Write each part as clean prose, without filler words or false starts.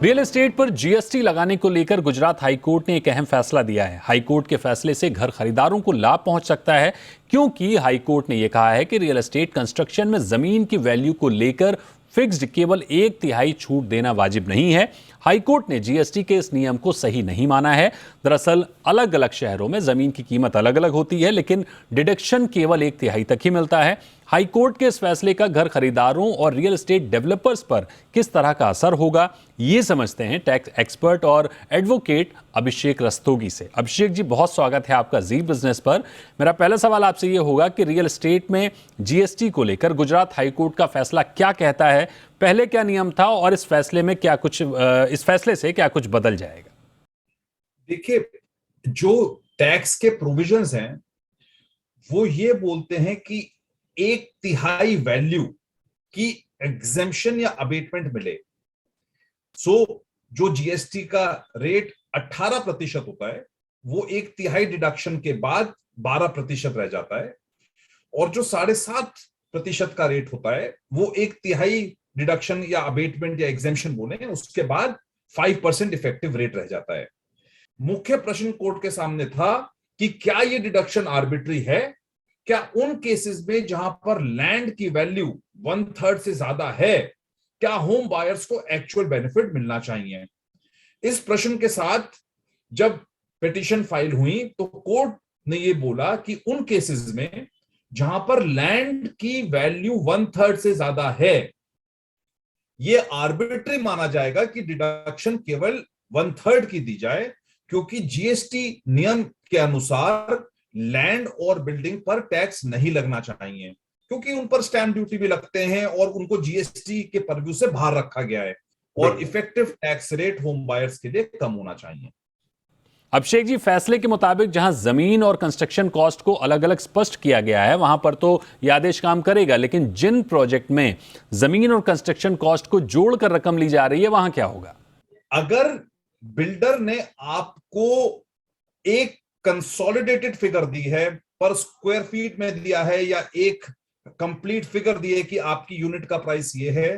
Real estate पर GST लगाने को लेकर गुजरात हाईकोर्ट ने एक अहम फैसला दिया है। हाईकोर्ट के फैसले से घर खरीदारों को लाभ पहुंच सकता है, क्योंकि हाईकोर्ट ने यह कहा है कि रियल एस्टेट कंस्ट्रक्शन में जमीन की वैल्यू को लेकर फिक्स्ड केवल 1/3 छूट देना वाजिब नहीं है। हाईकोर्ट ने जीएसटी के इस नियम को सही नहीं माना है। दरअसल अलग अलग शहरों में जमीन की कीमत अलग अलग होती है, लेकिन डिडक्शन केवल 1/3 तक ही मिलता है। हाईकोर्ट के इस फैसले का घर खरीदारों और रियल एस्टेट डेवलपर्स पर किस तरह का असर होगा, ये समझते हैं टैक्स एक्सपर्ट और एडवोकेट अभिषेक रस्तोगी से। अभिषेक जी, बहुत स्वागत है आपका जी बिजनेस पर। मेरा पहला सवाल आपसे ये होगा कि रियल एस्टेट में जीएसटी को लेकर गुजरात हाईकोर्ट का फैसला क्या कहता है, पहले क्या नियम था और इस फैसले में क्या कुछ, इस फैसले से क्या कुछ बदल जाएगा? देखिए, जो टैक्स के प्रोविजंस हैं वो ये बोलते हैं कि 1/3 वैल्यू की एग्जेम्पशन या अबेटमेंट मिले। जो जीएसटी का रेट 18% होता है, वो 1/3 डिडक्शन के बाद 12% रह जाता है, और जो 7.5% का रेट होता है वो 1/3 डिडक्शन या अबेटमेंट या एग्जेम्पशन बोले, उसके बाद 5% इफेक्टिव रेट रह जाता है। मुख्य प्रश्न कोर्ट के सामने था कि क्या ये डिडक्शन आर्बिट्री है? क्या उन केसेस में जहां पर लैंड की वैल्यू 1/3 से ज्यादा है, क्या होम बायर्स को एक्चुअल बेनिफिट मिलना चाहिए? इस प्रश्न के साथ जब पिटीशन फाइल हुई तो कोर्ट ने यह बोला कि उन केसेस में जहां पर लैंड की वैल्यू 1/3 से ज्यादा है, यह आर्बिट्री माना जाएगा कि डिडक्शन केवल 1/3 की दी जाए, क्योंकि जीएसटी नियम के अनुसार लैंड और बिल्डिंग पर टैक्स नहीं लगना चाहिए, क्योंकि उन पर स्टैंप ड्यूटी भी लगते हैं और उनको जीएसटी के परव्यू से बाहर रखा गया है, और effective tax rate home buyers के लिए कम होना चाहिए। अभिषेक जी, फैसले के मुताबिक जहां जमीन और कंस्ट्रक्शन कॉस्ट को अलग अलग स्पष्ट किया गया है, वहां पर तो यह आदेश काम करेगा, लेकिन जिन प्रोजेक्ट में जमीन और कंस्ट्रक्शन कॉस्ट को जोड़कर रकम ली जा रही है, वहां क्या होगा? अगर बिल्डर ने आपको एक कंसोलिडेटेड फिगर दी है, पर स्क्वायर फीट में दिया है, या एक कंप्लीट फिगर दी है कि आपकी यूनिट का प्राइस ये है,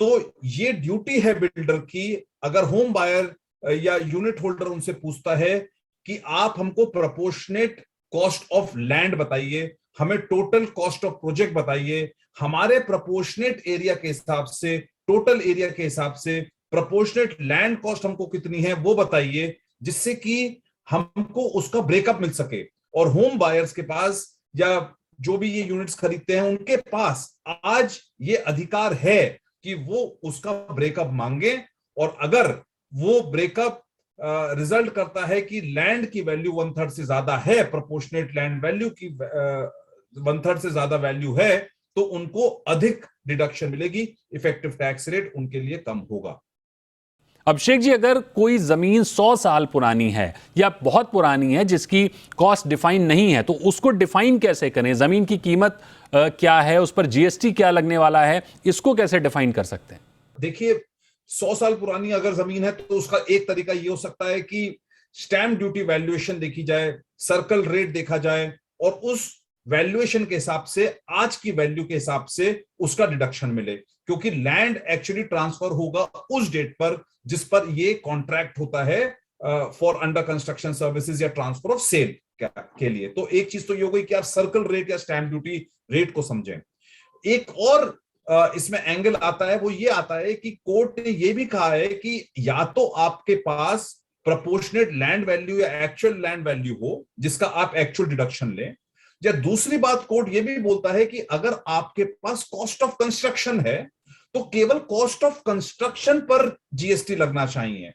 तो ये ड्यूटी है बिल्डर की। अगर होम बायर या यूनिट होल्डर उनसे पूछता है कि आप हमको प्रोपोर्शनेट कॉस्ट ऑफ लैंड बताइए, हमें टोटल कॉस्ट ऑफ प्रोजेक्ट बताइए, हमारे प्रोपोर्शनेट एरिया के हिसाब से, टोटल एरिया के हिसाब से प्रोपोर्शनेट लैंड कॉस्ट हमको कितनी है वो बताइए, जिससे कि हमको उसका ब्रेकअप मिल सके। और होम बायर्स के पास, या जो भी ये यूनिट्स खरीदते हैं, उनके पास आज ये अधिकार है कि वो उसका ब्रेकअप मांगे, और अगर वो ब्रेकअप रिजल्ट करता है कि लैंड की वैल्यू 1/3 से ज्यादा है, प्रोपोर्शनेट लैंड वैल्यू की 1/3 से ज्यादा वैल्यू है, तो उनको अधिक डिडक्शन मिलेगी, इफेक्टिव टैक्स रेट उनके लिए कम होगा। अभिषेक जी, अगर कोई जमीन 100 साल पुरानी है या बहुत पुरानी है जिसकी कॉस्ट डिफाइन नहीं है, तो उसको डिफाइन कैसे करें? जमीन की कीमत क्या है, उस पर जीएसटी क्या लगने वाला है, इसको कैसे डिफाइन कर सकते हैं? देखिए, 100 साल पुरानी अगर जमीन है तो उसका एक तरीका ये हो सकता है कि स्टैंप ड्यूटी वैल्यूएशन देखी जाए, सर्कल रेट देखा जाए, और उस वैल्यूएशन के हिसाब से, आज की वैल्यू के हिसाब से उसका डिडक्शन मिले, क्योंकि लैंड एक्चुअली ट्रांसफर होगा उस डेट पर जिस पर ये कॉन्ट्रैक्ट होता है फॉर अंडर कंस्ट्रक्शन सर्विसेज या ट्रांसफर ऑफ सेल के लिए। तो एक चीज तो ये हो गई कि आप सर्कल रेट या स्टैंप ड्यूटी रेट को समझें। एक और इसमें एंगल आता है, वो ये आता है कि कोर्ट ने ये भी कहा है कि या तो आपके पास प्रोपोर्शनेट लैंड वैल्यू या एक्चुअल लैंड वैल्यू हो जिसका आप एक्चुअल डिडक्शन लें, या दूसरी बात कोर्ट ये भी बोलता है कि अगर आपके पास कॉस्ट ऑफ कंस्ट्रक्शन है तो केवल कॉस्ट ऑफ कंस्ट्रक्शन पर जीएसटी लगना चाहिए।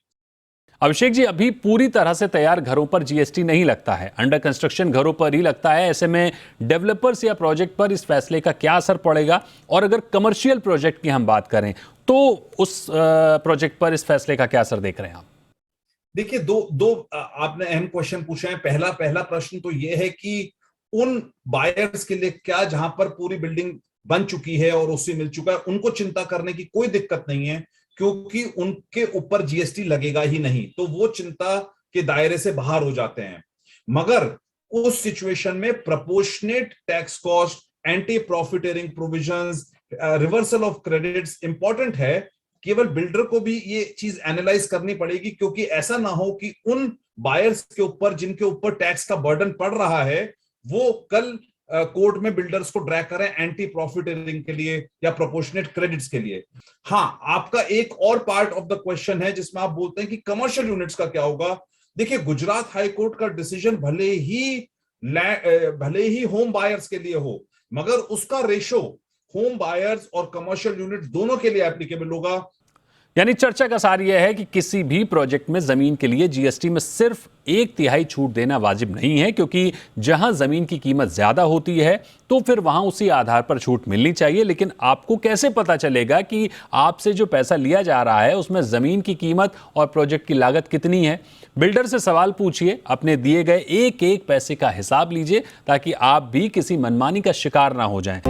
अभिषेक जी, अभी पूरी तरह से तैयार घरों पर जीएसटी नहीं लगता है, अंडर कंस्ट्रक्शन घरों पर ही लगता है। ऐसे में डेवलपर्स या प्रोजेक्ट पर इस फैसले का क्या असर पड़ेगा? और अगर कमर्शियल प्रोजेक्ट की हम बात करें तो उस प्रोजेक्ट पर इस फैसले का क्या असर देख रहे हैं आप? देखिए, दो आपने अहम क्वेश्चन पूछे हैं। पहला प्रश्न तो यह है कि उन बायर्स के लिए क्या, जहां पर पूरी बिल्डिंग बन चुकी है और उससे मिल चुका है, उनको चिंता करने की कोई दिक्कत नहीं है, क्योंकि उनके ऊपर जीएसटी लगेगा ही नहीं, तो वो चिंता के दायरे से बाहर हो जाते हैं। मगर उस सिचुएशन में proportionate tax cost, anti profiteering provisions, reversal of credits important है केवल बिल्डर को भी ये चीज एनालाइज करनी पड़ेगी, क्योंकि ऐसा ना हो कि उन बायर्स के ऊपर जिनके ऊपर टैक्स का बर्डन पड़ रहा है वो कल कोर्ट में बिल्डर्स को ड्रैग करें एंटी प्रॉफिटियरिंग के लिए या प्रोपोर्शनेट क्रेडिट्स के लिए। हाँ, आपका एक और पार्ट ऑफ द क्वेश्चन है जिसमें आप बोलते हैं कि कमर्शियल यूनिट्स का क्या होगा। देखिए, गुजरात हाई कोर्ट का डिसीजन भले ही होम बायर्स के लिए हो, मगर उसका रेशो होम बायर्स और कमर्शियल यूनिट्स दोनों के लिए एप्लीकेबल होगा। यानी चर्चा का सार यह है कि किसी भी प्रोजेक्ट में जमीन के लिए जीएसटी में सिर्फ 1/3 छूट देना वाजिब नहीं है, क्योंकि जहां जमीन की कीमत ज्यादा होती है तो फिर वहां उसी आधार पर छूट मिलनी चाहिए। लेकिन आपको कैसे पता चलेगा कि आपसे जो पैसा लिया जा रहा है उसमें जमीन की कीमत और प्रोजेक्ट की लागत कितनी है? बिल्डर से सवाल पूछिए, अपने दिए गए एक एक पैसे का हिसाब लीजिए, ताकि आप भी किसी मनमानी का शिकार ना हो जाएं।